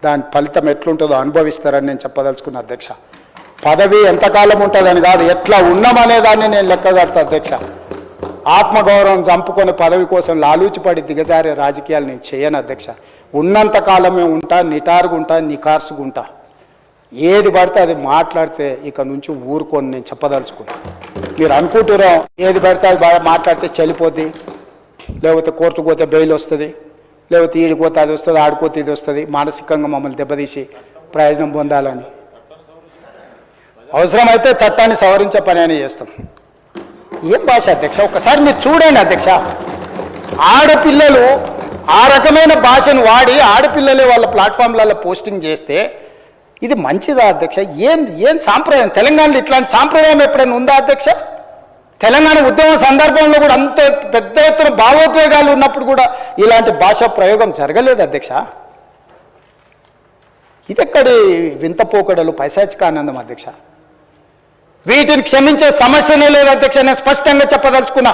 దాని ఫలితం ఎట్లుంటుందో అనుభవిస్తారని నేను చెప్పదలుచుకున్న అధ్యక్ష. పదవి ఎంతకాలం ఉంటుందని కాదు, ఎట్లా ఉన్నామనే దాన్ని నేను లెక్కగడతా అధ్యక్ష. ఆత్మగౌరవం చంపుకొని పదవి కోసం లాలూచిపడి దిగజారే రాజకీయాలు నేను చేయను అధ్యక్ష. ఉన్నంత కాలమే ఉంటా, నిటారుగుంటా, నికార్సుగుంటా. ఏది పడితే అది మాట్లాడితే ఇక నుంచి ఊరుకొని నేను చెప్పదలుచుకున్నా. మీరు అనుకుంటున్నారో ఏది పడితే అది బాగా మాట్లాడితే చలిపోద్ది, లేకపోతే కోర్టుకు పోతే బెయిల్ వస్తుంది, లేకపోతే ఈడిపోతే అది వస్తుంది, ఆడిపోతే ఇది వస్తుంది, మానసికంగా మమ్మల్ని దెబ్బతీసి ప్రయోజనం పొందాలని. అవసరమైతే చట్టాన్ని సవరించే పని అని చేస్తాం. ఏం భాష అధ్యక్ష? ఒకసారి మీరు చూడండి అధ్యక్ష. ఆడపిల్లలు ఆ రకమైన భాషను వాడి ఆడపిల్లలే వాళ్ళ ప్లాట్ఫామ్లలో పోస్టింగ్ చేస్తే ఇది మంచిదా అధ్యక్ష? ఏం సాంప్రదాయం? తెలంగాణలో ఇట్లాంటి సాంప్రదాయం ఎప్పుడైనా ఉందా అధ్యక్ష? తెలంగాణ ఉద్యమ సందర్భంలో కూడా అంత పెద్ద ఎత్తున భావోద్వేగాలు ఉన్నప్పుడు కూడా ఇలాంటి భాషా ప్రయోగం జరగలేదు అధ్యక్ష. ఇదెక్కడి వింత పోకడలు, పైశాచిక ఆనందం అధ్యక్ష. వీటిని క్షమించే సమస్యనే లేదు అధ్యక్ష. నేను స్పష్టంగా చెప్పదలుచుకున్నా.